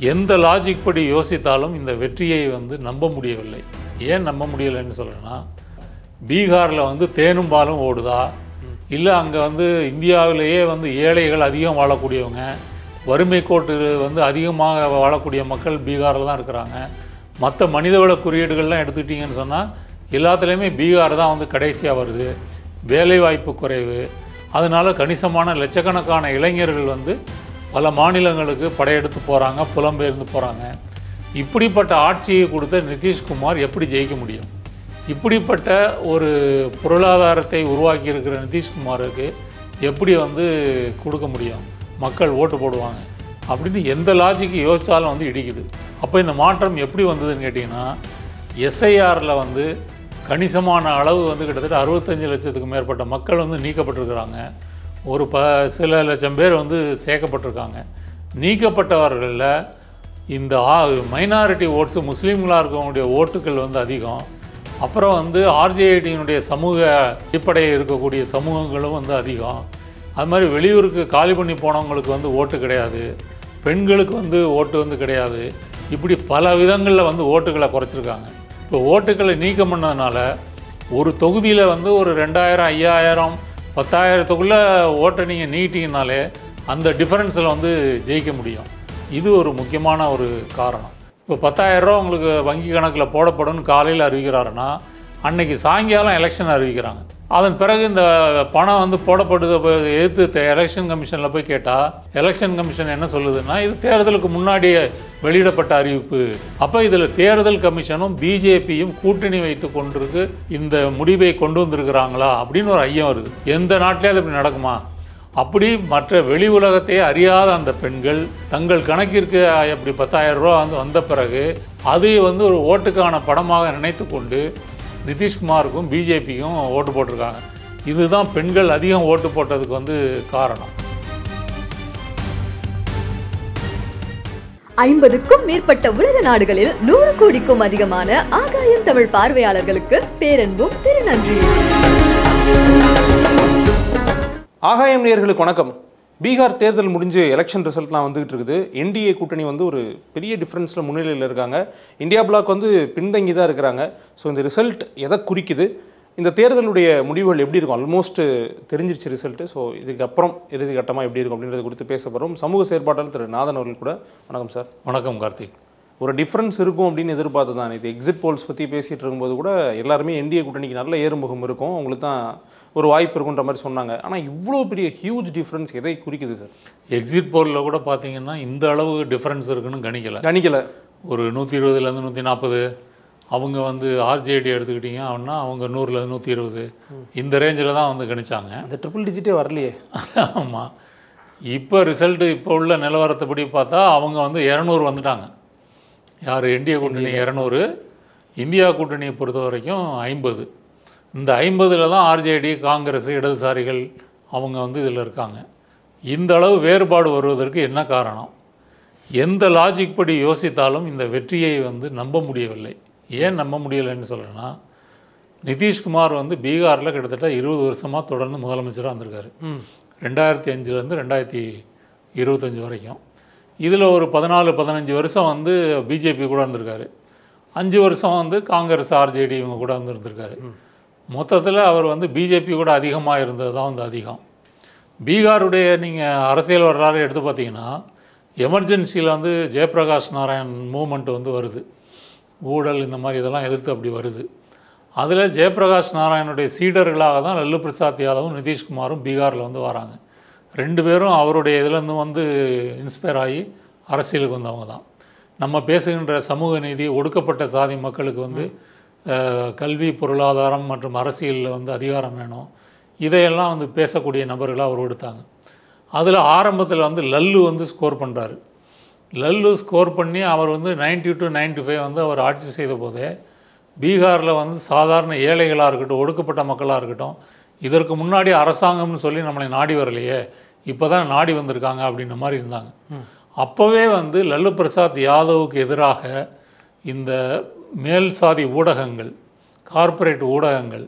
எந்த லாஜிக் படி யோசித்தாலும் இந்த வெற்றியை வந்து நம்ப முடியவில்லை. ஏன் நம்ப முடியலைன்னு சொல்கிறேன்னா, பீகாரில் வந்து தேனும் பாலும் ஓடுதா, இல்லை அங்கே வந்து இந்தியாவிலேயே வந்து ஏழைகள் அதிகம் வாழக்கூடியவங்க, வறுமை கோட்டு வந்து அதிகமாக வாழக்கூடிய மக்கள் பீகாரில் தான் இருக்கிறாங்க. மற்ற மனிதவள குறியீடுகள்லாம் எடுத்துக்கிட்டிங்கன்னு சொன்னால் எல்லாத்துலேயுமே பீகார் தான் வந்து கடைசியாக வருது. வேலைவாய்ப்பு குறைவு, அதனால் கணிசமான லட்சக்கணக்கான இளைஞர்கள் வந்து பல மாநிலங்களுக்கு படையெடுத்து போகிறாங்க, புலம்பெயர்ந்து போகிறாங்க. இப்படிப்பட்ட ஆட்சியை கொடுத்த நிதிஷ்குமார் எப்படி ஜெயிக்க முடியும்? இப்படிப்பட்ட ஒரு பொருளாதாரத்தை உருவாக்கி இருக்கிற நிதிஷ்குமாருக்கு எப்படி வந்து கொடுக்க முடியும்? மக்கள் ஓட்டு போடுவாங்க அப்படின்னு எந்த லாஜிக்கு யோசித்தாலும் வந்து இடிக்குது. அப்போ இந்த மாற்றம் எப்படி வந்ததுன்னு கேட்டிங்கன்னா, எஸ்ஐஆரில் வந்து கணிசமான அளவு வந்து கிட்டத்தட்ட 65 லட்சத்துக்கு மேற்பட்ட மக்கள் வந்து நீக்கப்பட்டிருக்கிறாங்க. ஒரு சில லட்சம் பேர் வந்து சேர்க்கப்பட்டிருக்காங்க. நீக்கப்பட்டவர்களில் இந்த மைனாரிட்டி ஓட்ஸு, முஸ்லீம்களாக இருக்கக்கூடிய ஓட்டுக்கள் வந்து அதிகம். அப்புறம் வந்து ஆர்ஜேடியினுடைய சமூக அடிப்படை இருக்கக்கூடிய சமூகங்களும் வந்து அதிகம். அது மாதிரி வெளியூருக்கு காலி பண்ணி போனவங்களுக்கு வந்து ஓட்டு கிடையாது, பெண்களுக்கு வந்து ஓட்டு வந்து கிடையாது. இப்படி பல விதங்களில் வந்து ஓட்டுகளை குறைச்சிருக்காங்க. இப்போ ஓட்டுக்களை நீக்கம் பண்ணதுனால ஒரு தொகுதியில் வந்து ஒரு 2000, 5000, 10,000த்துக்குள்ளே ஓட்டை நீங்கள் நீட்டிங்கனாலே அந்த டிஃபரன்ஸில் வந்து ஜெயிக்க முடியும். இது ஒரு முக்கியமான ஒரு காரணம். இப்போ 10,000 ரூபா உங்களுக்கு வங்கி கணக்கில் போடப்படும்னு காலையில் அறிவிக்கிறாருன்னா, அன்னைக்கு சாயங்காலம் எலெக்ஷன் அறிவிக்கிறாங்க. அதன் பிறகு இந்த பணம் வந்து போடப்படுது எதிர்த்து எலெக்ஷன் கமிஷனில் போய் கேட்டால் எலெக்ஷன் கமிஷன் என்ன சொல்லுதுன்னா, இது தேர்தலுக்கு முன்னாடியே வெளியிடப்பட்ட அறிவிப்பு. அப்போ இதில் தேர்தல் கமிஷனும் பிஜேபியும் கூட்டணி வைத்து கொண்டிருக்கு இந்த முடிவை கொண்டு வந்திருக்கிறாங்களா அப்படின்னு ஒரு ஐயம் வருது. எந்த நாட்டிலேயே இப்படி நடக்குமா? அப்படி மற்ற வெளி உலகத்தையே அறியாத அந்த பெண்கள் தங்கள் கணக்கிற்கு அப்படி 10,000 ரூபா வந்து வந்த பிறகு அதை வந்து ஒரு ஓட்டுக்கான படமாக நினைத்து கொண்டு நிதிஷ்குமாருக்கும் பிஜேபிக்கும் ஓட்டு போட்டிருக்காங்க. இதுதான் பெண்கள் அதிகம் ஓட்டு போட்டதுக்கு வந்து காரணம். 50க்கும் மேற்பட்ட உலக நாடுகளில் 100 கோடிக்கும் அதிகமான ஆகாயம் தமிழ் பார்வையாளர்களுக்கு பேரன்பும் திருநன்றி. ஆகாயம் நேயர்களுக்கு வணக்கம். பீகார் தேர்தல் முடிஞ்சு எலெக்ஷன் ரிசல்ட்லாம் வந்துகிட்டு இருக்குது. என்டிஏ கூட்டணி வந்து ஒரு பெரிய டிஃப்ரென்ஸில் முன்னிலையில் இருக்காங்க. இந்தியா பிளாக் வந்து பின்தங்கி தான் இருக்கிறாங்க. ஸோ இந்த ரிசல்ட் எதை குறிக்குது, இந்த தேர்தலுடைய முடிவுகள் எப்படி இருக்கும்? ஆல்மோஸ்ட் தெரிஞ்சிருச்சு ரிசல்ட்டு. ஸோ இதுக்கப்புறம் இறுதி கட்டமாக எப்படி இருக்கும் அப்படின்றத குறித்து பேச போகிறோம். சமூக செயற்பாட்டாளர் திரு நாதன் அவர்கள் கூட. வணக்கம் சார். வணக்கம் கார்த்திக். ஒரு டிஃப்ரென்ஸ் இருக்கும் அப்படின்னு எதிர்பார்த்து தான் இது எக்ஸிட் போல்ஸ் பற்றி பேசிகிட்டு இருக்கும்போது கூட எல்லாருமே என்டிஏ கூட்டணிக்கு நல்ல ஏறுமுகம் இருக்கும், அவங்களுக்கு தான் ஒரு வாய்ப்பு இருக்குன்ற மாதிரி சொன்னாங்க. ஆனால் இவ்வளோ பெரிய ஹியூஜ் டிஃப்ரென்ஸ் எதை குறிக்குது சார்? எக்ஸிட் போலில் கூட பார்த்தீங்கன்னா இந்த அளவு டிஃப்ரென்ஸ் இருக்குன்னு கணிக்கலை. ஒரு 120லேருந்து 140. அவங்க வந்து ஆர்ஜேடி எடுத்துக்கிட்டிங்க அப்படின்னா அவங்க 100லேருந்து 120 இந்த ரேஞ்சில் தான் வந்து கணிச்சாங்க. அந்த ட்ரிபிள் டிஜிட்டே வரலையே. ஆமாம். இப்போ ரிசல்ட்டு இப்போ உள்ள நிலவரத்தைப்படி பார்த்தா அவங்க வந்து 200 வந்துட்டாங்க. யார்? என்டிஏ கூட்டணி 200, இந்தியா கூட்டணியை பொறுத்த வரைக்கும் 50. இந்த 50ல் தான் ஆர்ஜேடி, காங்கிரஸ், இடதுசாரிகள் அவங்க வந்து இதில் இருக்காங்க. இந்த அளவு வேறுபாடு வருவதற்கு என்ன காரணம்? எந்த லாஜிக் படி யோசித்தாலும் இந்த வெற்றியை வந்து நம்ப முடியவில்லை. ஏன் நம்ப முடியலைன்னு சொல்கிறேன்னா, நிதிஷ்குமார் வந்து பீகாரில் கிட்டத்தட்ட 20 வருஷமாக தொடர்ந்து முதலமைச்சராக வந்திருக்காரு. 2005லேருந்து 2025 வரைக்கும். இதில் ஒரு 14-15 வருஷம் வந்து பிஜேபி கூட இருந்திருக்காரு. 5 வருஷம் வந்து காங்கிரஸ், ஆர்ஜேடி இவங்க கூட வந்து இருந்திருக்காரு. மொத்தத்தில் அவர் வந்து பிஜேபி கூட அதிகமாக இருந்தது தான் வந்து அதிகம். பீகாருடைய நீங்கள் அரசியல் வரலாறு எடுத்து பார்த்தீங்கன்னா, எமர்ஜென்சியில் வந்து ஜெயபிரகாஷ் நாராயண் மூமெண்ட் வந்து வருது. ஊழல் இந்த மாதிரி இதெல்லாம் எதிர்த்து அப்படி வருது. அதில் ஜெயபிரகாஷ் நாராயணுடைய சீடர்களாக தான் லல்லு பிரசாத் யாதவும் நிதிஷ்குமாரும் பீகாரில் வந்து வராங்க. 2 பேரும் அவருடைய இதுலேருந்து வந்து இன்ஸ்பயர் ஆகி அரசியலுக்கு வந்தவங்க தான். நம்ம பேசுகின்ற சமூக நீதி, ஒடுக்கப்பட்ட சாதி மக்களுக்கு வந்து கல்வி, பொருளாதாரம் மற்றும் அரசியலில் வந்து அதிகாரம் வேணும், இதையெல்லாம் வந்து பேசக்கூடிய நபர்களாக அவர் எடுத்தாங்க. அதில் ஆரம்பத்தில் வந்து லல்லு வந்து ஸ்கோர் பண்ணுறாரு. லல்லு ஸ்கோர் பண்ணி அவர் வந்து 90 to 95 வந்து அவர் ஆட்சி செய்த போதே பீகாரில் வந்து சாதாரண ஏழைகளாக இருக்கட்டும், ஒடுக்கப்பட்ட மக்களாக இருக்கட்டும், இதற்கு முன்னாடி அரசாங்கம்னு சொல்லி நம்மளை நாடி வரலையே, இப்போ தான் நாடி வந்திருக்காங்க அப்படின்ற மாதிரி இருந்தாங்க. அப்போவே வந்து லல்லு பிரசாத் யாதவுக்கு எதிராக இந்த மேல் சாதி ஊடகங்கள், கார்ப்பரேட் ஊடகங்கள்,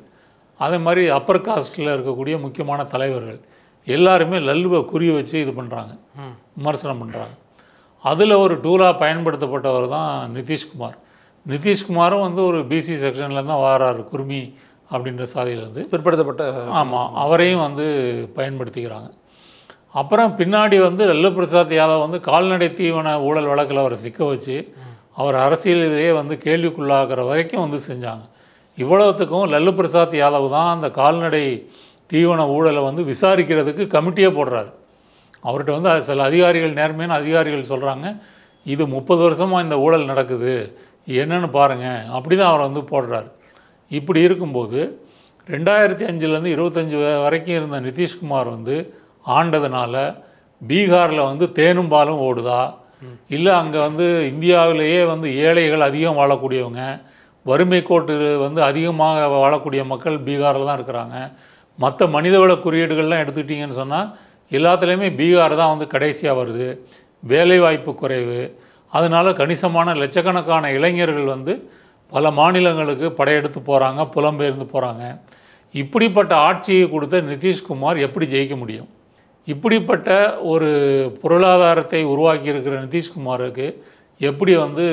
அதே மாதிரி அப்பர் காஸ்டில் இருக்கக்கூடிய முக்கியமான தலைவர்கள் எல்லாருமே லல்லுவை குறி வச்சு இது பண்ணுறாங்க, விமர்சனம் பண்ணுறாங்க. அதில் ஒரு டூலாக பயன்படுத்தப்பட்டவர் தான் நிதிஷ்குமார். நிதிஷ்குமாரும் வந்து ஒரு பிசி செக்ஷனில் தான் வாராரு, குர்மி அப்படின்ற சாதியிலேருந்து பிற்படுத்தப்பட்ட. ஆமாம், அவரையும் வந்து பயன்படுத்திக்கிறாங்க. அப்புறம் பின்னாடி வந்து லல்லு பிரசாத் யாதவ் வந்து கால்நடை தீவன ஊழல் வழக்கில் அவரை சிக்க வச்சு அவர் அரசியலிலேயே வந்து கேள்விக்குள்ளாகிற வரைக்கும் வந்து செஞ்சாங்க. இவ்வளவுத்துக்கும் லல்லு பிரசாத் யாதவ் தான் அந்த கால்நடை தீவன ஊழலை வந்து விசாரிக்கிறதுக்கு கமிட்டியே போடுறாரு. அவர்கிட்ட வந்து சில அதிகாரிகள், நேர்மையான அதிகாரிகள் சொல்கிறாங்க, இது 30 வருஷமாக இந்த ஊழல் நடக்குது, என்னென்னு பாருங்கள், அப்படி தான் அவரை வந்து போடுறாரு. இப்படி இருக்கும்போது 2005லேருந்து 25 வரைக்கும் இருந்த நிதிஷ்குமார் வந்து ஆண்டதுனால பீகாரில் வந்து தேனும் பாலும் ஓடுதா, இல்லை அங்கே வந்து இந்தியாவிலேயே வந்து ஏழைகள் அதிகம் வாழக்கூடியவங்க, வறுமை கோட்டு வந்து அதிகமாக வாழக்கூடிய மக்கள் பீகாரில் தான் இருக்கிறாங்க. மற்ற மனிதவள குறியீடுகள்லாம் எடுத்துக்கிட்டிங்கன்னு சொன்னால் எல்லாத்துலேயுமே பீகார் தான் வந்து கடைசியாக வருது. வேலைவாய்ப்பு குறைவு, அதனால் கணிசமான லட்சக்கணக்கான இளைஞர்கள் வந்து பல மாநிலங்களுக்கு படையெடுத்து போகிறாங்க, புலம்பெயர்ந்து போகிறாங்க. இப்படிப்பட்ட ஆட்சியை கொடுத்த நிதிஷ்குமார் எப்படி ஜெயிக்க முடியும்? இப்படிப்பட்ட ஒரு பொருளாதாரத்தை உருவாக்கி இருக்கிற நிதிஷ்குமாருக்கு எப்படி வந்து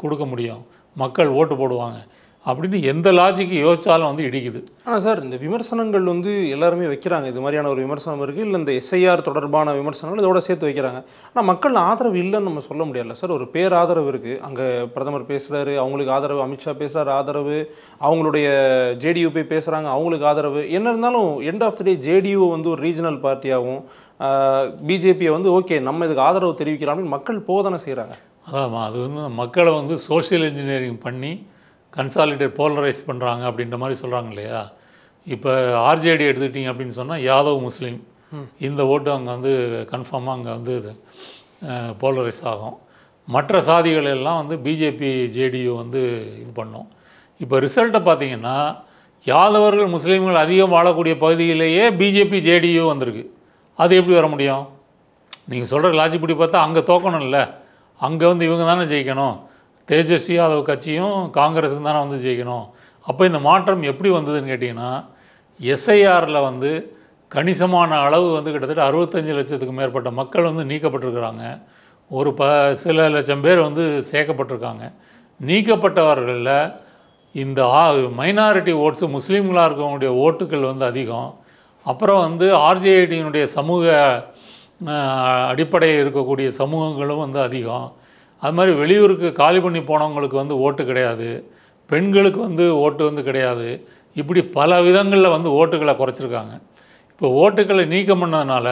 கொடுக்க முடியும், மக்கள் ஓட்டு போடுவாங்க அப்படின்னு எந்த லாஜிக்கு யோசித்தாலும் வந்து இடிக்குது. ஆனால் சார், இந்த விமர்சனங்கள் வந்து எல்லாருமே வைக்கிறாங்க. இது மாதிரியான ஒரு விமர்சனம் இருக்குது, இல்லை இந்த எஸ்ஐஆர் தொடர்பான விமர்சனங்கள் இதோட சேர்த்து வைக்கிறாங்க. ஆனால் மக்கள் ஆதரவு இல்லைன்னு நம்ம சொல்ல முடியல சார். ஒரு பேர் ஆதரவு இருக்குது. அங்கே பிரதமர் பேசுகிறாரு, அவங்களுக்கு ஆதரவு. அமித்ஷா பேசுகிறாரு, ஆதரவு. அவங்களுடைய ஜேடியூ போய் பேசுகிறாங்க, அவங்களுக்கு ஆதரவு. என்ன இருந்தாலும் end of the day JDU வந்து ஒரு ரீஜனல் பார்ட்டியாகவும் பிஜேபியை வந்து ஓகே நம்ம இதுக்கு ஆதரவு தெரிவிக்கலாம் அப்படின்னு மக்கள் போதானே செய்கிறாங்க. அதான் அது வந்து மக்களை வந்து சோஷியல் இன்ஜினியரிங் பண்ணி கன்சாலிடேட் போலரைஸ் பண்ணுறாங்க அப்படின்ற மாதிரி சொல்கிறாங்க இல்லையா. இப்போ ஆர்ஜேடி எடுத்துக்கிட்டிங்க அப்படின்னு சொன்னால் யாதவ் முஸ்லீம், இந்த ஓட்டு அங்கே வந்து கன்ஃபார்மாக அங்கே வந்து போலரைஸ் ஆகும். மற்ற சாதிகள் எல்லாம் வந்து பிஜேபி ஜேடியு வந்து இது பண்ணோம். இப்போ ரிசல்ட்டை பார்த்தீங்கன்னா யாதவர்கள் முஸ்லீம்கள் அதிகம் வாழக்கூடிய பகுதியிலேயே பிஜேபி ஜேடியு வந்திருக்கு. அது எப்படி வர முடியும்? நீங்கள் சொல்கிற லாஜிப்படி பார்த்தா அங்கே தோக்கணும் இல்லை, அங்கே வந்து இவங்க தானே ஜெயிக்கணும், தேஜஸ்வி யாதவ் கட்சியும் காங்கிரஸும் தானே வந்து ஜெயிக்கணும். அப்போ இந்த மாற்றம் எப்படி வந்ததுன்னு கேட்டிங்கன்னா, எஸ்ஐஆரில் வந்து கணிசமான அளவு வந்து கிட்டத்தட்ட 65 லட்சத்துக்கு மேற்பட்ட மக்கள் வந்து நீக்கப்பட்டிருக்கிறாங்க. ஒரு சில லட்சம் பேர் வந்து சேர்க்கப்பட்டிருக்காங்க. நீக்கப்பட்டவர்களில் இந்த மைனாரிட்டி ஓட்ஸு, முஸ்லீம்களாக இருக்கவங்களுடைய ஓட்டுக்கள் வந்து அதிகம். அப்புறம் வந்து ஆர்ஜேடியினுடைய சமூக அடிப்படையில் இருக்கக்கூடிய சமூகங்களும் வந்து அதிகம். அது மாதிரி வெளியூருக்கு காலி பண்ணி போனவங்களுக்கு வந்து ஓட்டு கிடையாது, பெண்களுக்கு வந்து ஓட்டு வந்து கிடையாது. இப்படி பல விதங்களில் வந்து ஓட்டுகளை குறைச்சிருக்காங்க. இப்போ ஓட்டுகளை நீக்கம் பண்ணதுனால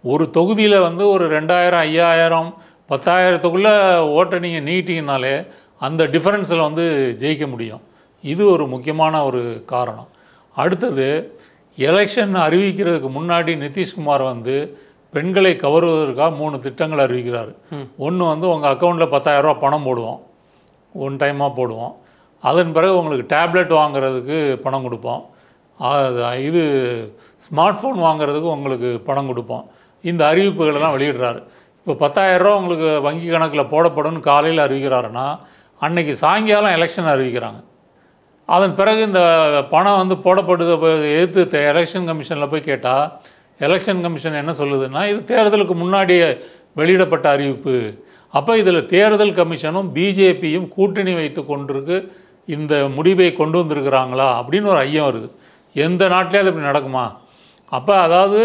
ஒரு தொகுதியில் வந்து ஒரு 2000, 5000, 10,000த்துக்குள்ளே ஓட்டை நீங்கள் நீட்டிங்கனாலே அந்த டிஃபரன்ஸில் வந்து ஜெயிக்க முடியும். இது ஒரு முக்கியமான ஒரு காரணம். அடுத்தது, எலெக்ஷன் அறிவிக்கிறதுக்கு முன்னாடி நிதிஷ்குமார் வந்து பெண்களை கவருவதற்காக 3 திட்டங்கள் அறிவிக்கிறார். ஒன்று வந்து உங்கள் அக்கௌண்ட்டில் 10,000 ரூபா பணம் போடுவோம், ஒன் டைமாக போடுவோம். அதன் பிறகு உங்களுக்கு டேப்லெட் வாங்குறதுக்கு பணம் கொடுப்போம், இது ஸ்மார்ட் ஃபோன் வாங்குறதுக்கு உங்களுக்கு பணம் கொடுப்போம். இந்த அறிவிப்புகளெல்லாம் வெளியிடுறாரு. இப்போ 10,000 ரூபா உங்களுக்கு வங்கி கணக்கில் போடப்படும்னு காலையில் அறிவிக்கிறாருன்னா அன்னைக்கு சாயங்காலம் எலெக்ஷன் அறிவிக்கிறாங்க. அதன் பிறகு இந்த பணம் வந்து போடப்படுது எதிர்த்து எலெக்ஷன் கமிஷனில் போய் கேட்டால் எலெக்ஷன் கமிஷன் என்ன சொல்லுதுன்னா, இது தேர்தலுக்கு முன்னாடியே வெளியிடப்பட்ட அறிவிப்பு. அப்போ இதில் தேர்தல் கமிஷனும் பிஜேபியும் கூட்டணி வைத்து கொண்டிருக்கு இந்த முடிவை கொண்டு வந்திருக்கிறாங்களா அப்படின்னு ஒரு ஐயம் வருது. எந்த நாட்டிலேயே இப்படி நடக்குமா? அப்போ அதாவது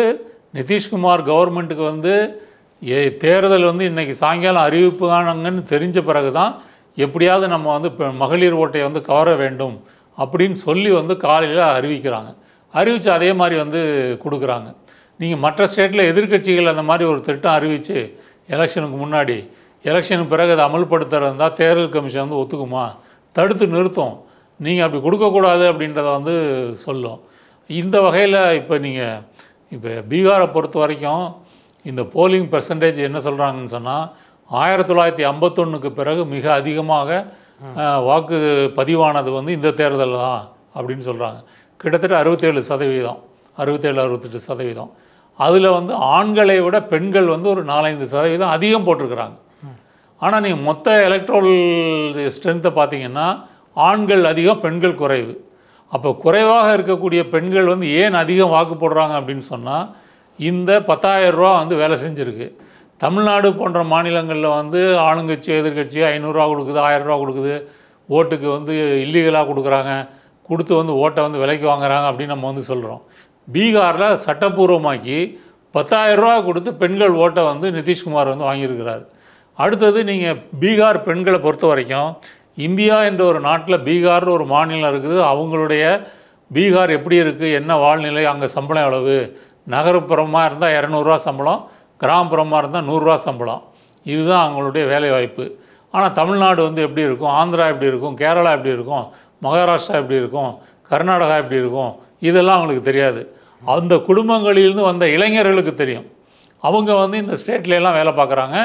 நிதிஷ்குமார் கவர்மெண்ட்டுக்கு வந்து தேர்தல் வந்து இன்றைக்கி சாயங்காலம் அறிவிப்பு தானங்கன்னு தெரிஞ்ச பிறகு தான் எப்படியாவது நம்ம வந்து இப்போ மகளிர் ஓட்டை வந்து கவர வேண்டும் அப்படின்னு சொல்லி வந்து காலையில் அறிவிக்கிறாங்க. அறிவித்து அதே மாதிரி வந்து கொடுக்குறாங்க. நீங்கள் மற்ற ஸ்டேட்டில் எதிர்க்கட்சிகள் அந்த மாதிரி ஒரு திட்டம் அறிவித்து எலெக்ஷனுக்கு முன்னாடி, எலெக்ஷனுக்கு பிறகு அதை அமல்படுத்துகிறதா தேர்தல் கமிஷன் வந்து ஒத்துக்குமா? தடுத்து நிறுத்தும். நீங்கள் அப்படி கொடுக்கக்கூடாது அப்படின்றத வந்து சொல்லும். இந்த வகையில் இப்போ பீகாரை பொறுத்த வரைக்கும் இந்த போலிங் பெர்சன்டேஜ் என்ன சொல்கிறாங்கன்னு சொன்னால், 1951க்கு பிறகு மிக அதிகமாக வாக்கு பதிவானது வந்து இந்த தேர்தலில் தான் அப்படின்னு சொல்கிறாங்க. கிட்டத்தட்ட 67%, 67-68%. அதில் வந்து ஆண்களை விட பெண்கள் வந்து ஒரு 4-5% அதிகம் போட்டிருக்கிறாங்க. ஆனால் நீங்கள் மொத்த எலக்ட்ரல் ஸ்ட்ரென்த்தை பார்த்தீங்கன்னா ஆண்கள் அதிகம், பெண்கள் குறைவு. அப்போ குறைவாக இருக்கக்கூடிய பெண்கள் வந்து ஏன் அதிகம் வாக்கு போடுறாங்க அப்படின்னு சொன்னால், இந்த 10,000 ரூபா வந்து வேலை செஞ்சுருக்கு. தமிழ்நாடு போன்ற மாநிலங்களில் வந்து ஆளுங்கட்சி எதிர்கட்சி 500 கொடுக்குது, 1000 கொடுக்குது, ஓட்டுக்கு வந்து இல்லீகலாக கொடுக்குறாங்க, கொடுத்து வந்து ஓட்டை வந்து விலைக்கு வாங்குறாங்க அப்படின்னு நம்ம வந்து சொல்கிறோம். பீகாரில் சட்டப்பூர்வமாக்கி 10,000 கொடுத்து பெண்கள் ஓட்டை வந்து நிதிஷ்குமார் வந்து வாங்கியிருக்கிறார். அடுத்தது நீங்கள் பீகார் பெண்களை பொறுத்த வரைக்கும் இந்தியா என்ற ஒரு நாட்டில் பீகார்னு ஒரு மாநிலம் இருக்குது. அவங்களுடைய பீகார் எப்படி இருக்குது, என்ன வாழ்நிலை, அங்கே சம்பளம் எவ்வளவு, நகர்ப்புறமாக இருந்தால் 200 சம்பளம், கிராமப்புறமாக இருந்தால் 100 சம்பளம், இதுதான் அவங்களுடைய வேலைவாய்ப்பு. ஆனால் தமிழ்நாடு வந்து எப்படி இருக்கும், ஆந்திரா எப்படி இருக்கும், கேரளா எப்படி இருக்கும், மகாராஷ்டிரா எப்படி இருக்கும், கர்நாடகா எப்படி இருக்கும், இதெல்லாம் அவங்களுக்கு தெரியாது. அந்த குடும்பங்களிலிருந்து வந்த இளைஞர்களுக்கு தெரியும். அவங்க வந்து இந்த ஸ்டேட்லாம் வேலை பார்க்குறாங்க,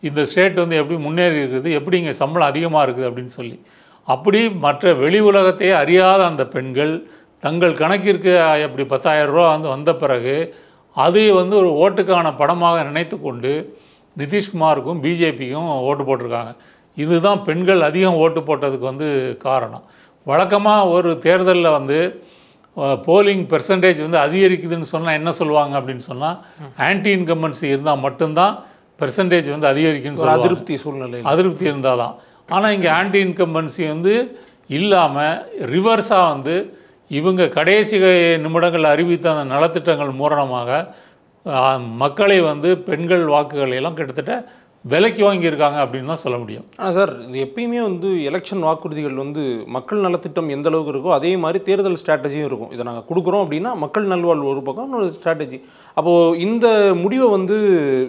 இந்த ஸ்டேட் வந்து எப்படி முன்னேறி இருக்குது, எப்படி இங்கே சம்பளம் அதிகமாக இருக்குது அப்படின்னு சொல்லி. அப்படி மற்ற வெளி உலகத்தையே அறியாத அந்த பெண்கள் தங்கள் கணக்கிற்கு அப்படி 10,000 வந்து வந்த பிறகு அதை வந்து ஒரு ஓட்டுக்கான படமாக நினைத்து கொண்டு நிதிஷ்குமாருக்கும் பிஜேபிக்கும் ஓட்டு போட்டிருக்காங்க. இதுதான் பெண்கள் அதிகம் ஓட்டு போட்டதுக்கு வந்து காரணம். வழக்கமாக ஒரு தேர்தலில் வந்து போலிங் பெர்சன்டேஜ் வந்து அதிகரிக்குதுன்னு சொன்னால் என்ன சொல்லுவாங்க அப்படின்னு சொன்னால், ஆன்டி இன்கம்பன்சி இருந்தால் மட்டும்தான் பெர்சன்டேஜ் வந்து அதிகரிக்குன்னு சொல்லுவாங்க. அதிருப்தி சூழ்நிலை, அதிருப்தி இருந்தால் தான். ஆனால் இங்கே ஆன்டி இன்கம்பன்சி வந்து இல்லாமல் ரிவர்ஸாக வந்து இவங்க கடைசி நிமிடங்கள் அறிவித்த அந்த நலத்திட்டங்கள் மூலமாக மக்களை வந்து பெண்கள் வாக்குகளை எல்லாம் கிட்டத்தட்ட விலைக்கு வாங்கியிருக்காங்க அப்படின்னு தான் சொல்ல முடியும். ஆனால் சார், இது எப்பயுமே வந்து எலெக்ஷன் வாக்குறுதிகள் வந்து மக்கள் நலத்திட்டம் எந்த அளவுக்கு இருக்கோ அதே மாதிரி தேர்தல் ஸ்ட்ராட்டஜியும் இருக்கும். இதை நாங்கள் கொடுக்குறோம் அப்படின்னா மக்கள் நல்வாழ்வு ஒரு பக்கம், இன்னொரு ஸ்ட்ராட்டஜி. அப்போது இந்த முடிவை வந்து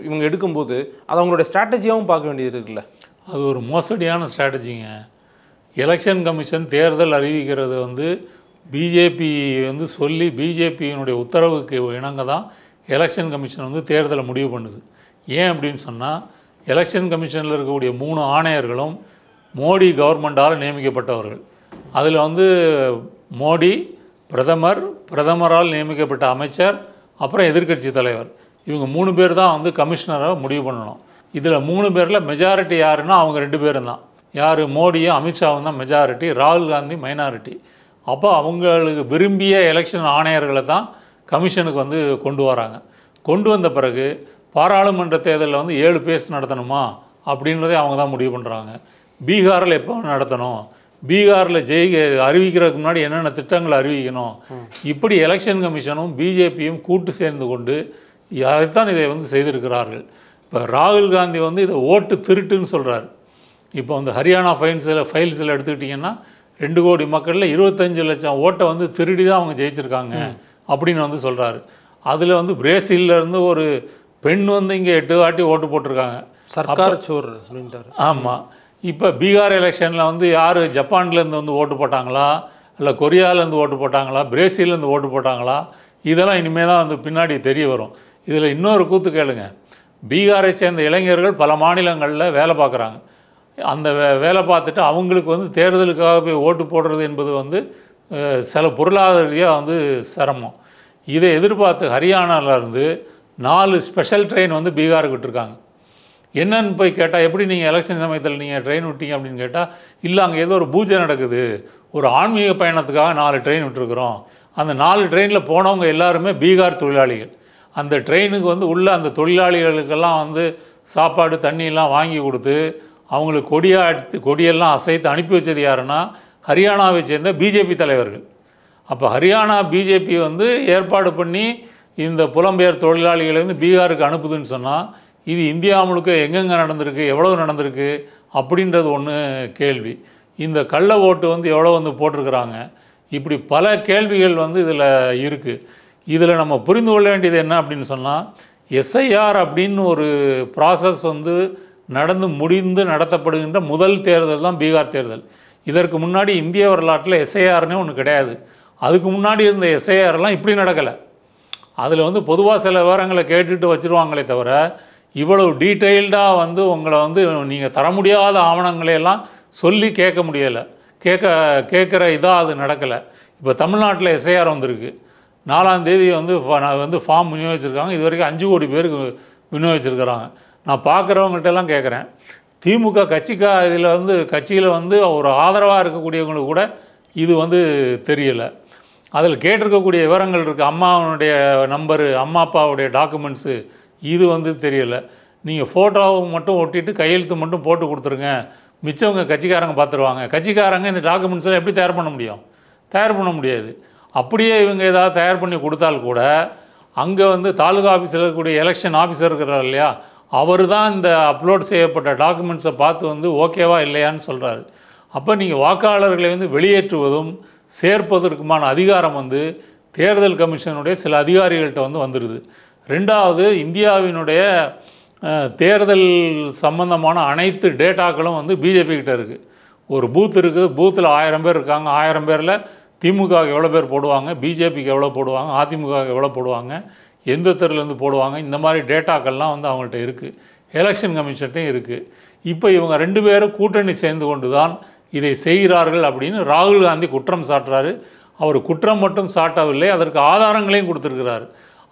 இவங்க எடுக்கும்போது அது அவங்களோட ஸ்ட்ராட்டஜியாகவும் பார்க்க வேண்டியது இருக்குல்ல. அது ஒரு மோசடியான ஸ்ட்ராட்டஜிங்க. எலெக்ஷன் கமிஷன் தேர்தல் அறிவிக்கிறது வந்து பிஜேபி வந்து சொல்லி பிஜேபியினுடைய உத்தரவுக்கு இணங்க தான் எலெக்ஷன் கமிஷன் வந்து தேர்தலை முடிவு பண்ணுது. ஏன் அப்படின்னு சொன்னால், எலெக்ஷன் கமிஷனில் இருக்கக்கூடிய 3 ஆணையர்களும் மோடி கவர்மெண்டால் நியமிக்கப்பட்டவர்கள். அதில் வந்து மோடி, பிரதமரால் நியமிக்கப்பட்ட அமைச்சர், அப்புறம் எதிர்க்கட்சி தலைவர், இவங்க 3 பேர் தான் வந்து கமிஷனரை முடிவு பண்ணணும். இதில் 3 பேரில் மெஜாரிட்டி யாருன்னா அவங்க 2 பேரும் தான். யார், மோடியும் அமித்ஷாவும் தான் மெஜாரிட்டி, ராகுல் காந்தி மைனாரிட்டி. அப்போ அவங்களுக்கு விரும்பிய எலெக்ஷன் ஆணையர்களை தான் கமிஷனுக்கு வந்து கொண்டு வராங்க. கொண்டு வந்த பிறகு பாராளுமன்ற தேர்தலில் வந்து 7 பேஸ் நடத்தணுமா அப்படின்றதே அவங்க தான் முடிவு பண்ணுறாங்க. பீகாரில் எப்போ நடத்தணும், பீகாரில் அறிவிக்கிறதுக்கு முன்னாடி என்னென்ன திட்டங்களை அறிவிக்கணும், இப்படி எலெக்ஷன் கமிஷனும் பிஜேபியும் கூட்டு சேர்ந்து கொண்டு அதைத்தான் இதை வந்து செய்திருக்கிறார்கள். இப்போ ராகுல் காந்தி வந்து இதை ஓட்டு திருட்டுன்னு சொல்கிறார். இப்போ வந்து ஹரியானா ஃபைல்ஸில் எடுத்துக்கிட்டிங்கன்னா 2 கோடி மக்களில் 25 லட்சம் ஓட்டை வந்து திருடி தான் அவங்க ஜெயிச்சிருக்காங்க அப்படின்னு வந்து சொல்கிறாரு. அதில் வந்து பிரேசிலேருந்து ஒரு பெண் வந்து இங்கே 8 வாட்டி ஓட்டு போட்டிருக்காங்க. சர்க்கார் சோர் அப்படின்ட்டார். ஆமாம். இப்போ பீகார் எலெக்ஷனில் வந்து யார் ஜப்பான்லேருந்து வந்து ஓட்டு போட்டாங்களா, இல்லை கொரியாவிலேருந்து ஓட்டு போட்டாங்களா, பிரேசிலேருந்து ஓட்டு போட்டாங்களா, இதெல்லாம் இனிமேல் தான் வந்து பின்னாடி தெரிய வரும். இதில் இன்னொரு கூத்து கேளுங்க. பீகாரை சேர்ந்த இளைஞர்கள் பல மாநிலங்களில் வேலை பார்க்குறாங்க. அந்த வேலை பார்த்துட்டு அவங்களுக்கு வந்து தேர்தலுக்காக போய் ஓட்டு போடுறது என்பது வந்து சில பொருளாதார ரீதியாக வந்து சிரமம். இதை எதிர்பார்த்து ஹரியானாவிலேருந்து 4 ஸ்பெஷல் ட்ரெயின் வந்து பீகாருக்கு விட்டுருக்காங்க. என்னன்னு போய் கேட்டால், எப்படி நீங்கள் எலெக்ஷன் சமயத்தில் நீங்கள் ட்ரெயின் விட்டீங்க அப்படின்னு கேட்டால், இல்லை அங்கே ஏதோ ஒரு பூஜை நடக்குது, ஒரு ஆன்மீக பயணத்துக்காக 4 ட்ரெயின் விட்டுருக்குறோம். அந்த 4 ட்ரெயினில் போனவங்க எல்லாருமே பீகார் தொழிலாளிகள். அந்த ட்ரெயினுக்கு வந்து உள்ள அந்த தொழிலாளிகளுக்கெல்லாம் வந்து சாப்பாடு தண்ணியெல்லாம் வாங்கி கொடுத்து அவங்களுக்கு கொடியெல்லாம் அசைத்து அனுப்பி வச்சது யாருன்னா ஹரியானாவை சேர்ந்த பிஜேபி தலைவர்கள். அப்போ ஹரியானா பிஜேபி வந்து ஏற்பாடு பண்ணி இந்த புலம்பெயர் தொழிலாளிகளை வந்து பீகாருக்கு அனுப்புதுன்னு சொன்னால், இது இந்தியா முழுக்க எங்கெங்கே நடந்திருக்கு, எவ்வளவு நடந்திருக்கு அப்படின்றது ஒன்று கேள்வி. இந்த கள்ள ஓட்டு வந்து எவ்வளோ வந்து போட்டிருக்கிறாங்க, இப்படி பல கேள்விகள் வந்து இதில் இருக்குது. இதில் நம்ம புரிந்து கொள்ள வேண்டியது என்ன அப்படின்னு சொன்னால், எஸ்ஐஆர் அப்படின்னு ஒரு ப்ராசஸ் வந்து முடிந்து நடத்தப்படுகின்ற முதல் தேர்தல் தான் பீகார் தேர்தல். இதற்கு முன்னாடி இந்திய வரலாற்றில் எஸ்ஐஆர்னே ஒன்று கிடையாது. அதுக்கு முன்னாடி இருந்த எஸ்ஐஆர்லாம் இப்படி நடக்கலை. அதில் வந்து பொதுவாக சில விவரங்களை கேட்டுட்டு வச்சுருவாங்களே தவிர, இவ்வளவு டீட்டெயில்டாக வந்து உங்களை வந்து நீங்கள் தர முடியாத ஆவணங்களையெல்லாம் சொல்லி கேட்க முடியலை, கேட்குற இதாக அது நடக்கலை. இப்போ தமிழ்நாட்டில் எஸ்ஐஆர் வந்திருக்கு. 4ஆம் தேதி வந்து ஃபார்ம் விநியோகிச்சிருக்காங்க. இது வரைக்கும் 5 கோடி பேருக்கு விநியோகிச்சிருக்கிறாங்க. நான் பார்க்குறவங்கள்ட்டெல்லாம் கேட்குறேன், திமுக கட்சியில் வந்து ஒரு ஆதரவாக இருக்கக்கூடியவங்களுக்கு கூட இது வந்து தெரியலை. அதில் கேட்டிருக்கக்கூடிய விவரங்கள் இருக்குது, அம்மாவுடைய நம்பரு, அம்மா அப்பாவுடைய டாக்குமெண்ட்ஸு, இது வந்து தெரியலை. நீங்கள் ஃபோட்டோவை மட்டும் ஒட்டிட்டு கையெழுத்து மட்டும் போட்டு கொடுத்துருங்க, மிச்சவங்க கட்சிக்காரங்க பார்த்துருவாங்க. கட்சிக்காரங்க இந்த டாக்குமெண்ட்ஸில் எப்படி தயார் பண்ண முடியும்? தயார் பண்ண முடியாது. அப்படியே இவங்க ஏதாவது தயார் பண்ணி கொடுத்தால் கூட அங்கே வந்து தாலுகா ஆஃபீஸில் இருக்கக்கூடிய எலெக்ஷன் ஆஃபீஸர் இருக்கிறார் இல்லையா, அவர் தான் இந்த அப்லோட் செய்யப்பட்ட டாக்குமெண்ட்ஸை பார்த்து வந்து ஓகேவா இல்லையான்னு சொல்கிறாரு. அப்போ நீங்கள் வாக்காளர்களை வந்து வெளியேற்றுவதும் சேர்ப்பதற்குமான அதிகாரம் வந்து தேர்தல் கமிஷனுடைய சில அதிகாரிகள்கிட்ட வந்து வந்துடுது. ரெண்டாவது, இந்தியாவினுடைய தேர்தல் சம்பந்தமான அனைத்து டேட்டாக்களும் வந்து பிஜேபி கிட்ட இருக்குது. ஒரு பூத் இருக்குது, பூத்தில் 1000 பேர் இருக்காங்க. 1000 பேரில் திமுகவுக்கு எவ்வளோ பேர் போடுவாங்க, பிஜேபிக்கு எவ்வளோ போடுவாங்க, அதிமுகவுக்கு எவ்வளோ போடுவாங்க, எந்த தெருலேருந்து போடுவாங்க, இந்த மாதிரி டேட்டாக்கள்லாம் வந்து அவங்கள்ட்ட இருக்குது. எலெக்ஷன் கமிஷன்ட்டையும் இருக்குது. இப்போ இவங்க 2 பேரும் கூட்டணி சேர்ந்து கொண்டு தான் இதை செய்கிறார்கள் அப்படின்னு ராகுல் காந்தி குற்றம் சாட்டுறாரு. அவர் குற்றம் மட்டும் சாட்டவில்லை, அதற்கு ஆதாரங்களையும் கொடுத்துருக்கிறார்.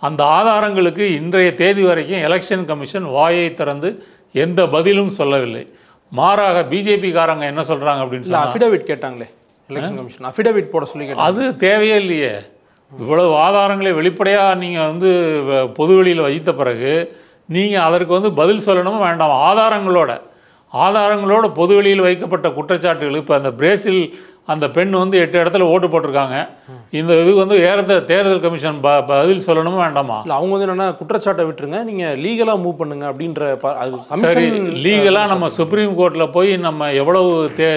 அந்த ஆதாரங்களுக்கு இன்றைய தேதி வரைக்கும் எலெக்ஷன் கமிஷன் வாயை திறந்து எந்த பதிலும் சொல்லவில்லை. மாறாக பிஜேபிக்காரங்க என்ன சொல்கிறாங்க அப்படின்னு சொல்லி அஃபிடவிட் கேட்டாங்களே, எலெக்ஷன் கமிஷன் அஃபிடவிட் போட சொல்லி கேட்டாங்க. அது தேவையே இல்லையே. இவ்வளவு ஆதாரங்களை வெளிப்படையாக நீங்கள் வந்து பொதுவெளியில் வைத்த பிறகு நீங்கள் அதற்கு வந்து பதில் சொல்லணுமா வேண்டாம்? ஆதாரங்களோட பொதுவெளியில் வைக்கப்பட்ட குற்றச்சாட்டுகள். இப்போ அந்த பிரேசில் அந்த பெண் வந்து 8 இடத்துல ஓட்டு போட்டிருக்காங்க. இந்த இது வந்து தேர்தல் கமிஷன் பதில் சொல்லணுமா வேண்டாமா? இல்லை, அவங்க வந்து என்னென்னா குற்றச்சாட்டை விட்டுருங்க, நீங்கள் லீகலாக மூவ் பண்ணுங்க அப்படின்ற. சரி, லீகலாக நம்ம சுப்ரீம் கோர்ட்டில் போய் நம்ம எவ்வளவு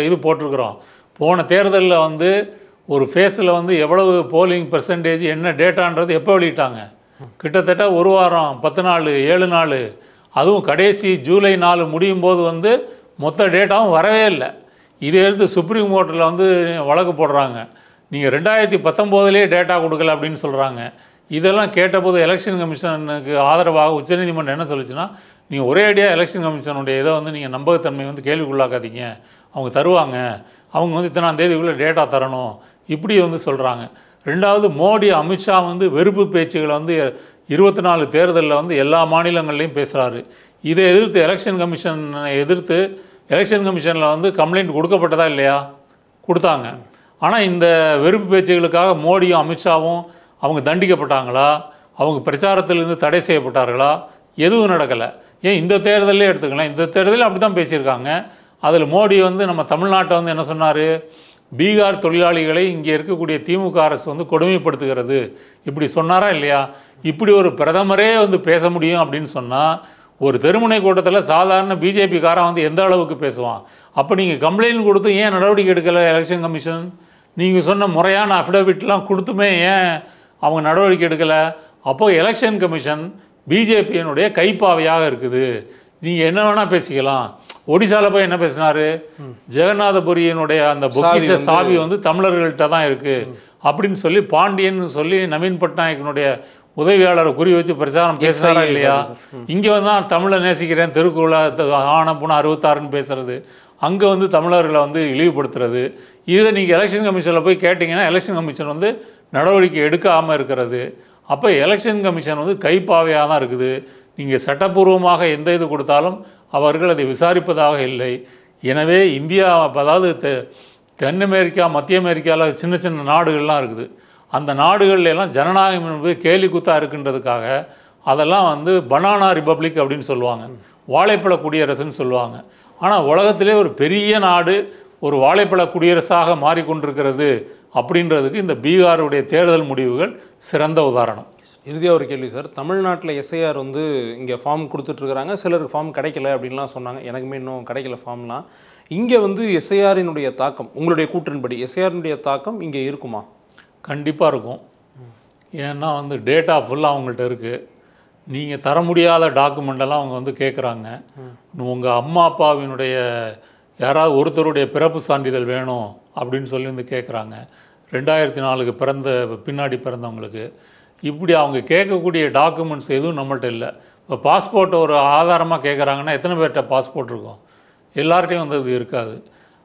இது போட்டிருக்கிறோம். போன தேர்தலில் வந்து ஒரு ஃபேஸில் வந்து எவ்வளவு போலிங் பெர்சன்டேஜ் என்ன டேட்டான்றது எப்போ வெளியிட்டாங்க? கிட்டத்தட்ட 1 வாரம், 10 நாள், 7 நாள், அதுவும் கடைசி ஜூலை 4 முடியும் போது வந்து மொத்த டேட்டாவும் வரவே இல்லை. இதை எடுத்து சுப்ரீம் கோர்ட்டில் வந்து வழக்கு போடுறாங்க. நீங்கள் 2019 டேட்டா கொடுக்கல அப்படின்னு சொல்கிறாங்க. இதெல்லாம் கேட்டபோது எலெக்ஷன் கமிஷனுக்கு ஆதரவாக உச்சநீதிமன்றம் என்ன சொல்லிச்சுன்னா, நீங்கள் ஒரே அடியாக எலெக்ஷன் கமிஷனுடைய இதை வந்து நீங்கள் நம்பகத்தன்மை வந்து கேள்விக்குள்ளாக்காதீங்க, அவங்க தருவாங்க, அவங்க வந்து இத்தனாம் தேதிக்குள்ளே டேட்டா தரணும், இப்படி வந்து சொல்கிறாங்க. ரெண்டாவது, மோடி அமித்ஷா வந்து வெறுப்பு பேச்சுகளை வந்து 24 தேர்தலில் வந்து எல்லா மாநிலங்கள்லையும் பேசுகிறாரு. இதை எதிர்த்து எலெக்ஷன் கமிஷனில் வந்து கம்ப்ளைண்ட் கொடுக்கப்பட்டதா இல்லையா? கொடுத்தாங்க. ஆனால் இந்த வெறுப்பு பேச்சுகளுக்காக மோடியும் அமித்ஷாவும் அவங்க தண்டிக்கப்பட்டாங்களா? அவங்க பிரச்சாரத்திலிருந்து தடை செய்யப்பட்டார்களா? எதுவும் நடக்கலை. ஏன் இந்த தேர்தலே எடுத்துக்கலாம், இந்த தேர்தலில் அப்படி தான் பேசியிருக்காங்க. அதில் மோடி வந்து நம்ம தமிழ்நாட்டை வந்து என்ன சொன்னார்? பீகார் தொழிலாளிகளை இங்கே இருக்கக்கூடிய திமுக அரசு வந்து கொடுமைப்படுத்துகிறது, இப்படி சொன்னாரா இல்லையா? இப்படி ஒரு பிரதமரே வந்து பேச முடியும் அப்படின்னு சொன்னால், ஒரு தெருமுனை கூட்டத்தில் சாதாரண பிஜேபிக்காரன் வந்து எந்த அளவுக்கு பேசுவான்? அப்போ நீங்கள் கம்ப்ளைண்ட் கொடுத்து ஏன் நடவடிக்கை எடுக்கலை எலெக்ஷன் கமிஷன்? நீங்கள் சொன்ன முறையான அஃபிடவிட்லாம் கொடுத்துமே ஏன் அவங்க நடவடிக்கை எடுக்கலை? அப்போது எலெக்ஷன் கமிஷன் பிஜேபியினுடைய கைப்பாவையாக இருக்குது. நீங்கள் என்ன வேணால் பேசிக்கலாம். ஒடிசாவில் போய் என்ன பேசினார்? ஜெகநாதபுரியினுடைய அந்த பொக்கிஷ சாவி வந்து தமிழர்கள்ட்ட தான் இருக்குது அப்படின்னு சொல்லி பாண்டியன் சொல்லி நவீன் பட்நாயக்கனுடைய உதவியாளரை குறி வச்சு பிரச்சாரம் பேசுகிறாரா இல்லையா? இங்கே வந்து நான் தமிழை நேசிக்கிறேன், திருக்குறளை ஆனப்புனா 66ன்னு பேசுகிறது, அங்கே வந்து தமிழர்களை வந்து இழிவுபடுத்துறது. இதை நீங்கள் எலெக்ஷன் கமிஷனில் போய் கேட்டிங்கன்னா எலெக்ஷன் கமிஷன் வந்து நடவடிக்கை எடுக்காமல் இருக்கிறது. அப்போ எலெக்ஷன் கமிஷன் வந்து கைப்பாவையாக தான் இருக்குது. நீங்கள் சட்டப்பூர்வமாக எந்த இது கொடுத்தாலும் அவர்கள் அதை விசாரிப்பதாக இல்லை. எனவே இந்தியா, அதாவது தென் அமெரிக்கா, மத்திய அமெரிக்காவில் சின்ன சின்ன நாடுகள்லாம் இருக்குது. அந்த நாடுகள்லாம் ஜனநாயகம் என்பது கேலி கூத்தாக இருக்குன்றதுக்காக அதெல்லாம் வந்து பனானா ரிப்பப்ளிக் அப்படின்னு சொல்லுவாங்க, வாழைப்பழ குடியரசுன்னு சொல்லுவாங்க. ஆனால் உலகத்திலே ஒரு பெரிய நாடு ஒரு வாழைப்பழ குடியரசாக மாறிக்கொண்டிருக்கிறது அப்படின்றதுக்கு இந்த பீகாருடைய தேர்தல் முடிவுகள் சிறந்த உதாரணம். இறுதியாக ஒரு கேள்வி சார். தமிழ்நாட்டில் எஸ்ஐஆர் வந்து இங்கே ஃபார்ம் கொடுத்துட்ருக்குறாங்க, சிலருக்கு ஃபார்ம் கிடைக்கல அப்படின்லாம் சொன்னாங்க. எனக்குமே இன்னும் கிடைக்கல ஃபார்ம்லாம். இங்கே வந்து எஸ்ஐஆரினுடைய தாக்கம், உங்களுடைய கூற்றின்படி எஸ்ஐஆரினுடைய தாக்கம் இங்கே இருக்குமா? கண்டிப்பாக இருக்கும். ஏன்னா வந்து டேட்டா ஃபுல்லாக அவங்கள்ட்ட இருக்குது. நீங்கள் தர முடியாத டாக்குமெண்டெல்லாம் அவங்க வந்து கேட்குறாங்க. உங்கள் அம்மா அப்பாவினுடைய யாராவது ஒருத்தருடைய பிறப்பு சான்றிதழ் வேணும் அப்படின்னு சொல்லி வந்து கேட்குறாங்க. 2004 பின்னாடி பிறந்தவங்களுக்கு இப்படி அவங்க கேட்கக்கூடிய டாக்குமெண்ட்ஸ் எதுவும் நம்மள்ட்ட இல்லை. இப்போ பாஸ்போர்ட் ஒரு ஆதாரமாக கேட்குறாங்கன்னா எத்தனை பேர்கிட்ட பாஸ்போர்ட் இருக்கும்? எல்லார்ட்டையும் வந்து இது இருக்காது.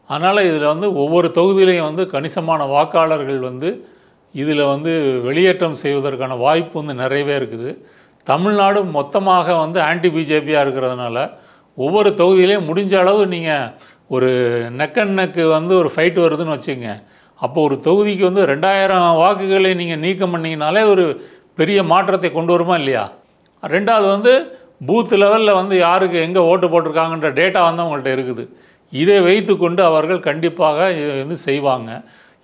அதனால் இதில் வந்து ஒவ்வொரு தொகுதியிலையும் வந்து கணிசமான வாக்காளர்கள் வந்து இதில் வந்து வெளியேற்றம் செய்வதற்கான வாய்ப்பு வந்து நிறையவே இருக்குது. தமிழ்நாடு மொத்தமாக வந்து ஆன்டி பிஜேபியாக இருக்கிறதுனால ஒவ்வொரு தொகுதியிலையும் முடிஞ்ச அளவு நீங்கள் ஒரு நெக்கு வந்து ஒரு ஃபைட் வருதுன்னு வச்சுங்க, அப்போ ஒரு தொகுதிக்கு வந்து 2000 வாக்குகளை நீங்கள் நீக்கம் பண்ணிங்கனாலே ஒரு பெரிய மாற்றத்தை கொண்டு வருமா இல்லையா? ரெண்டாவது வந்து பூத் லெவலில் வந்து யாருக்கு எங்கே ஓட்டு போட்டிருக்காங்கன்ற டேட்டா வந்து அவங்கள்ட்ட இருக்குது. இதை வைத்துக்கொண்டு அவர்கள் கண்டிப்பாக இதை வந்து செய்வாங்க.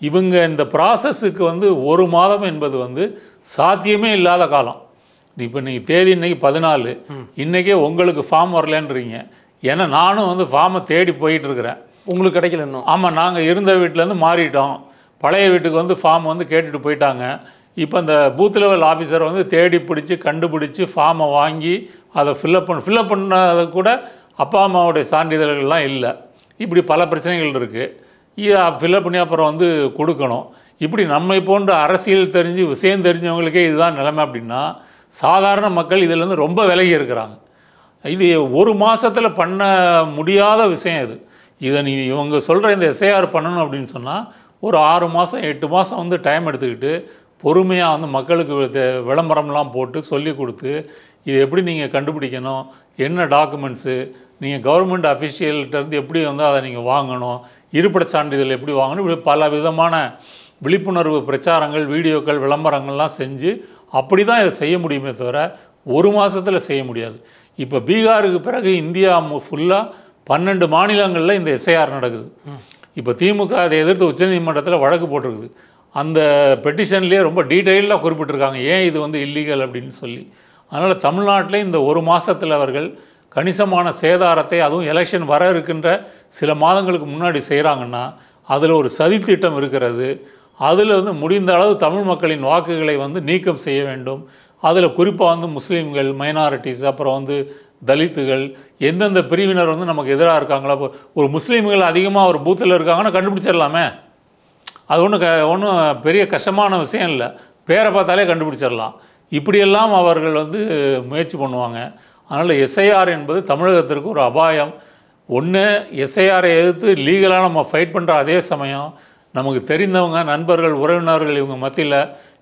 இவங்க இந்த ப்ராசஸுக்கு வந்து 1 மாதம் என்பது வந்து சாத்தியமே இல்லாத காலம். இப்போ நீங்கள் தேதி இன்றைக்கி 14, இன்றைக்கே உங்களுக்கு ஃபார்ம் வரலன்றீங்க. ஏன்னா நானும் வந்து ஃபார்மை தேடி போயிட்டுருக்கிறேன். உங்களுக்கு கிடைக்கல இன்னும்? ஆமாம், நாங்கள் இருந்த வீட்டிலேருந்து மாறிட்டோம். பழைய வீட்டுக்கு வந்து ஃபார்ம் வந்து கேட்டுட்டு போயிட்டாங்க. இப்போ இந்த பூத் லெவல் ஆஃபீஸர் வந்து தேடி பிடிச்சி கண்டுபிடிச்சி ஃபார்மை வாங்கி அதை ஃபில்லப் பண்ணது கூட அப்பா அம்மாவுடைய சான்றிதழ்கள்லாம் இல்லை. இப்படி பல பிரச்சனைகள் இருக்குது. இதை ஃபில்லப் பண்ணி அப்புறம் வந்து கொடுக்கணும். இப்படி நம்மை போன்ற அரசியல் தெரிஞ்சு விஷயம் தெரிஞ்சவங்களுக்கே இதுதான் நிலைமை அப்படின்னா, சாதாரண மக்கள் இதிலேருந்து ரொம்ப விலகி இருக்கிறாங்க. இது 1 மாதத்தில் பண்ண முடியாத விஷயம் இது. இதை இவங்க சொல்கிற இந்த எஸ்ஐஆர் பண்ணணும் அப்படின்னு சொன்னால் ஒரு 6 மாதம் 8 மாதம் வந்து டைம் எடுத்துக்கிட்டு பொறுமையாக வந்து மக்களுக்கு விளம்பரம்லாம் போட்டு சொல்லி கொடுத்து இது எப்படி நீங்கள் கண்டுபிடிக்கணும், என்ன டாக்குமெண்ட்ஸு, நீங்கள் கவர்மெண்ட் அஃபிஷியல்கிட்டருந்து எப்படி வந்து அதை நீங்கள் வாங்கணும், இருப்பிட சான்றிதழ் எப்படி வாங்கணும், இப்படி பல விதமான விழிப்புணர்வு பிரச்சாரங்கள், வீடியோக்கள், விளம்பரங்கள்லாம் செஞ்சு அப்படி தான் இதை செய்ய முடியுமே தவிர 1 மாதத்தில் செய்ய முடியாது. இப்போ பீகாருக்கு பிறகு இந்தியா ஃபுல்லாக 12 மாநிலங்களில் இந்த எஸ்ஐஆர் நடக்குது. இப்போ திமுக அதை எதிர்த்து உச்சநீதிமன்றத்தில் வழக்கு போட்டிருக்குது. அந்த பெட்டிஷன்லேயே ரொம்ப டீட்டெயிலாக குறிப்பிட்டிருக்காங்க ஏன் இது வந்து இல்லீகல் அப்படின்னு சொல்லி. அதனால் தமிழ்நாட்டில் இந்த 1 மாதத்தில் அவர்கள் கணிசமான சேதாரத்தை, அதுவும் எலெக்ஷன் வர இருக்கின்ற சில மாதங்களுக்கு முன்னாடி செய்கிறாங்கன்னா அதில் ஒரு சதித்திட்டம் இருக்கிறது. அதில் வந்து முடிந்த அளவு தமிழ் மக்களின் வாக்குகளை வந்து நீக்கம் செய்ய வேண்டும். அதில் குறிப்பாக வந்து முஸ்லீம்கள், மைனாரிட்டிஸ், அப்புறம் வந்து தலித்துகள், எந்தெந்த பிரிவினர் வந்து நமக்கு எதிராக இருக்காங்களோ, ஒரு முஸ்லீம்கள் அதிகமாக ஒரு பூத்தில் இருக்காங்கன்னா கண்டுபிடிச்சிடலாமே. அது ஒன்றும் பெரிய கஷ்டமான விஷயம் இல்லை. பேரை பார்த்தாலே கண்டுபிடிச்சிடலாம். இப்படியெல்லாம் அவர்கள் வந்து முயற்சி பண்ணுவாங்க. அதனால் எஸ்ஐஆர் என்பது தமிழகத்திற்கு ஒரு அபாயம். ஒன்று, எஸ்ஐஆரை எதிர்த்து லீகலாக நம்ம ஃபைட் பண்ணுற அதே சமயம் நமக்கு தெரிந்தவங்க, நண்பர்கள், உறவினர்கள் இவங்க மத்தியில்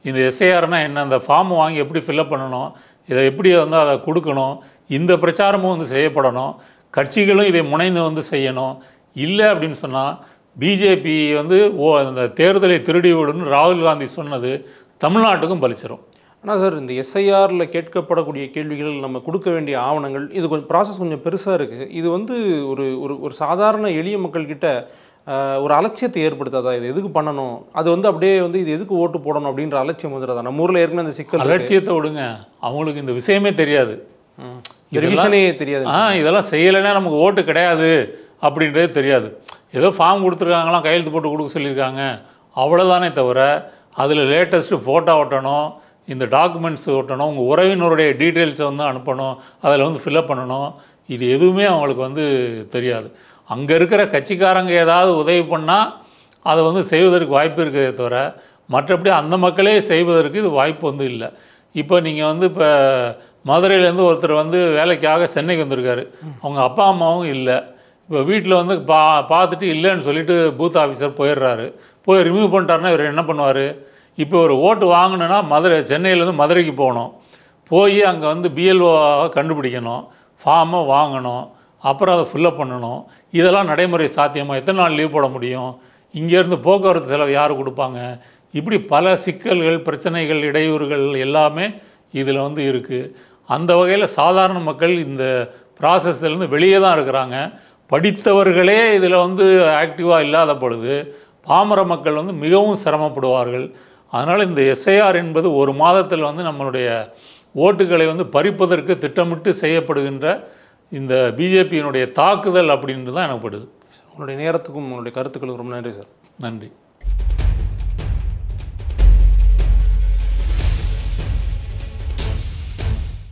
இந்த எஸ்ஐஆர்னால் என்ன, அந்த ஃபார்ம் வாங்கி எப்படி ஃபில்லப் பண்ணணும், இதை எப்படி வந்து அதை கொடுக்கணும், இந்த பிரச்சாரமும் வந்து செய்யப்படணும். கட்சிகளும் இதை முனைந்து வந்து செய்யணும். இல்லை அப்படின்னு சொன்னால் பிஜேபி வந்து அந்த தேர்தலை திருடி விடுன்னு ராகுல் காந்தி சொன்னது தமிழ்நாட்டுக்கும் பலிச்சிடும். ஆனால் சார், இந்த எஸ்ஐஆரில் கேட்கப்படக்கூடிய கேள்விகள், நம்ம கொடுக்க வேண்டிய ஆவணங்கள், இது கொஞ்சம் ப்ராசஸ் கொஞ்சம் பெருசாக இருக்குது. இது வந்து ஒரு ஒரு சாதாரண எளிய மக்கள்கிட்ட ஒரு அலட்சியத்தை ஏற்படுத்தாதா? இது எதுக்கு பண்ணணும், அது வந்து அப்படியே வந்து இது எதுக்கு ஓட்டு போடணும் அப்படின்ற அலட்சியம் வந்துடுறதா? நம்ம ஊரில் ஏற்கனவே அந்த சிக்கல். அலட்சியத்தை விடுங்க, அவங்களுக்கு இந்த விஷயமே தெரியாது, ரிவிஷனே தெரியாது. இதெல்லாம் செய்யலைன்னா நமக்கு ஓட்டு கிடையாது அப்படின்றதே தெரியாது. ஏதோ ஃபார்ம் கொடுத்துருக்காங்களாம், கையெழுத்து போட்டு கொடுக்க சொல்லியிருக்காங்க, அவ்வளோதானே தவிர அதில் லேட்டஸ்ட்டு ஃபோட்டோ ஒட்டணும், இந்த டாக்குமெண்ட்ஸ் ஒட்டணும், உங்கள் உறவினருடைய டீட்டெயில்ஸை வந்து அனுப்பணும், அதில் வந்து ஃபில்லப் பண்ணணும், இது எதுவுமே அவங்களுக்கு வந்து தெரியாது. அங்கே இருக்கிற கட்சிக்காரங்க ஏதாவது உதவி பண்ணால் அதை வந்து செய்வதற்கு வாய்ப்பு இருக்கிறதே தவிர மற்றபடி அந்த மக்களே செய்வதற்கு இது வாய்ப்பு வந்து இல்லை. இப்போ நீங்கள் வந்து இப்போ மதுரையிலேருந்து ஒருத்தர் வந்து வேலைக்காக சென்னைக்கு வந்திருக்காரு. அவங்க அப்பா அம்மாவும் இல்லை. இப்போ வீட்டில் வந்து பார்த்துட்டு இல்லைன்னு சொல்லிட்டு பூத் ஆஃபீஸர் போயிடுறாரு. போய் ரிமூவ் பண்ணிட்டாருன்னா இவர் என்ன பண்ணுவார்? இப்போ ஒரு ஓட்டு வாங்கணுன்னா சென்னையிலேருந்து மதுரைக்கு போகணும். போய் அங்கே வந்து பிஎல்ஓவை கண்டுபிடிக்கணும், ஃபார்மை வாங்கணும், அப்புறம் அதை ஃபில்லப் பண்ணணும். இதெல்லாம் நடைமுறை சாத்தியமாக? எத்தனை நாள் லீவ் போட முடியும்? இங்கேருந்து போக்குவரத்து செலவு யார் கொடுப்பாங்க? இப்படி பல சிக்கல்கள், பிரச்சனைகள், இடையூறுகள் எல்லாமே இதில் வந்து இருக்குது. அந்த வகையில் சாதாரண மக்கள் இந்த ப்ராசஸ்லேருந்து வெளியே தான் இருக்கிறாங்க. படித்தவர்களே இதில் வந்து ஆக்டிவாக இல்லாத பொழுது பாமர மக்கள் வந்து மிகவும் சிரமப்படுவார்கள். அதனால் இந்த எஸ்ஐஆர் என்பது 1 மாதத்தில் வந்து நம்மளுடைய ஓட்டுகளை வந்து பறிப்பதற்கு திட்டமிட்டு செய்யப்படுகின்ற இந்த பிஜேபியினுடைய தாக்குதல் அப்படின்றது தான் எனக்கு படுது. உங்களுடைய நேரத்துக்கும் உங்களுடைய கருத்துக்களுக்கும் ரொம்ப நன்றி சார். நன்றி.